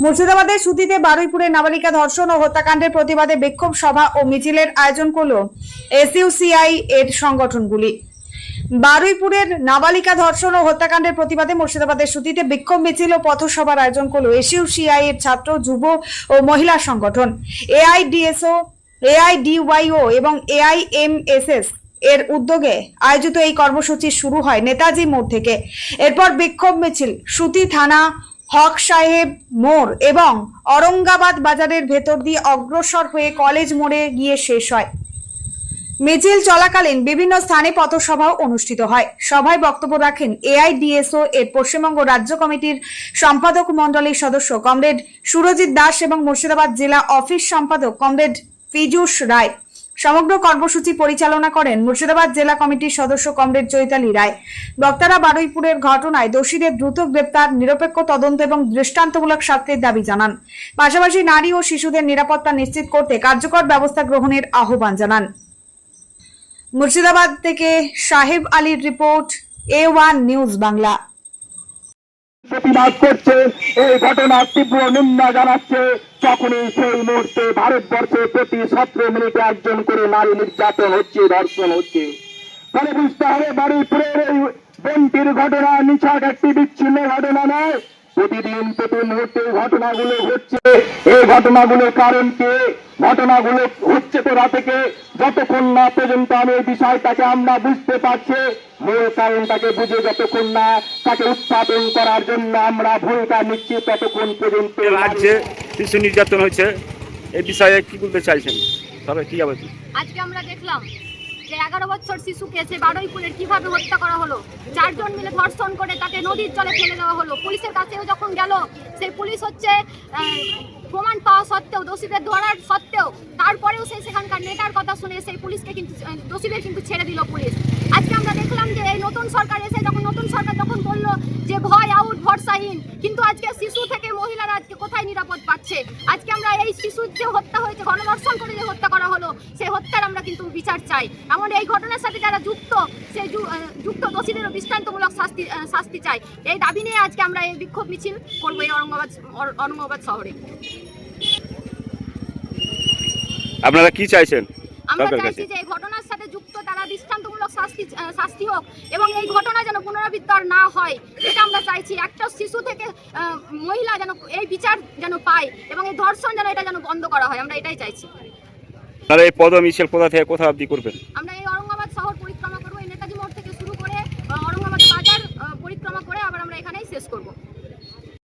মুর্শিদাবাদের সুতিতে বারুইপুরের নাবালিকা ধর্ষণ ও হত্যাকাণ্ডের প্রতিবাদে বিক্ষোভ সভা ও মিছিলের আয়োজন করল এসইউসিআই এর সংগঠনগুলি। বারুইপুরের নাবালিকা ধর্ষণ ও হত্যাকাণ্ডের প্রতিবাদে মুর্শিদাবাদের সুতিতে বিক্ষোভ মিছিল ও পথসভার আয়োজন করল এসইউসিআই এর ছাত্র, যুব ও মহিলা সংগঠন, এআইডিএসও, এআইডিওয়াইও এবং এআইএমএসএস এর উদ্যোগে আয়োজিত এই কর্মসূচি শুরু হয় নেতাজি মোড় থেকে। এরপর বিক্ষোভ মিছিল সুতি থানা, হক সাহেব মোড় এবং औरंगाबाद বাজারের ভেতর দিয়ে অগ্রসর হয়ে কলেজ মোড়ে গিয়ে শেষ হয়। মিছিল চলাকালীন বিভিন্ন স্থানে পথসভাও অনুষ্ঠিত হয়। সভায় বক্তব্য রাখেন এআইডিএসও এর পশ্চিমবঙ্গ রাজ্য কমিটির সম্পাদক মণ্ডলীর সদস্য কমরেড সুরজিৎ দাস এবং মুর্শিদাবাদ জেলা অফিস সম্পাদক কমরেড পীযূষ রায়। সমগ্র কর্মসূচি পরিচালনা করেন মুর্শিদাবাদ জেলা কমিটির সদস্য কমরেড চৈতালি রায়। বক্তারা বারুইপুরের ঘটনায় দোষীদের দ্রুত গ্রেপ্তার, নিরপেক্ষ তদন্ত এবং দৃষ্টান্তমূলক শাস্তির দাবি জানান। পাশাপাশি নারী ও শিশুদের নিরাপত্তা নিশ্চিত করতে কার্যকর ব্যবস্থা গ্রহণের আহ্বান জানান। মুর্শিদাবাদ থেকে সাহেব আলীর রিপোর্ট, A1 নিউজ বাংলা। প্রতিবাদ করছে, এই ঘটনার তীব্র নিন্দা জানাচ্ছে। তখনই সেই মুহূর্তে ভারতবর্ষে প্রতি 17 মিনিটে একজন করে নারী নির্যাতন হচ্ছে, ধর্ষণ হচ্ছে। ফলে বুঝতে হবে বারুইপুরের এই বোনটির ঘটনা নিছক একটি বিচ্ছিন্ন ঘটনা নয়। প্রতিদিন প্রতি মুহূর্তে ঘটনাগুলো ঘটছে। এই ঘটনাগুলোর কারণ কে? ঘটনাগুলো হচ্ছে কোথা থেকে? যতক্ষণ না পর্যন্ত আমি এই বিষয়টাকে আমরা বুঝতে পারছি, মূল কারণটাকে বুঝে যতক্ষণ না তাকে উৎপাদন করার জন্য আমরা ভূমিকা নিচ্ছি, ততক্ষণ পর্যন্ত রাজ্যে শিশু নির্যাতন হয়েছে, এই বিষয়ে কি বলতে চাইছেন? তবে কি হবে? আজকে আমরা দেখলাম যে 11 বছর শিশুকে সে বারুইপুরের কিভাবে হত্যা করা হলো। 4 জন মিলে ধর্ষণ করে তাকে নদীর জলে ফেলে দেওয়া হলো। পুলিশের কাছেও যখন গেল, সেই পুলিশ হচ্ছে প্রমাণ পাওয়া সত্ত্বেও, দোষীদের ধরার সত্ত্বেও, তারপরেও সে সেখানকার নেতার কথা শুনে সেই পুলিশকে কিন্তু দোষীদের কিন্তু ছেড়ে দিল পুলিশ। আজকে আমরা দেখলাম যে এই নতুন সরকার এসে নতুন সরকার যখন বলল যে ভয় আউট ভরসাহীন, কিন্তু আজকে শিশু থেকে মহিলারা আজকে কোথায় নিরাপদ পাচ্ছে? আজকে আমরা এই শিশুর যে হত্যা হয়েছে, গণধর্ষণ করে যে হত্যা করা হলো, সেই হত্যার আমরা কিন্তু বিচার চাই। এমন এই ঘটনার সাথে যারা যুক্ত, সেই যুক্ত দোষীদেরও দৃষ্টান্তমূলক শাস্তি চাই। এই দাবি নিয়ে আজকে আমরা এই বিক্ষোভ মিছিল করবো এই औरंगाबाद শহরে। আপনারা কি চাইছেন? আমরা চাইছি যে এই ঘটনার সাথে যুক্ত তারা দৃষ্টান্তমূলক শাস্তি হোক এবং এই ঘটনা যেন পুনরাবৃত্ত আর না হয়, এটা আমরা চাইছি। একটা শিশু থেকে মহিলা যেন এই বিচার যেন পায় এবং এই ধর্ষণ যেন এটা যেন বন্ধ করা হয়, আমরা এটাই চাইছি। তাহলে এই পদ মিছিল কোথা থেকে কোথা অবধি করবেন? আমরা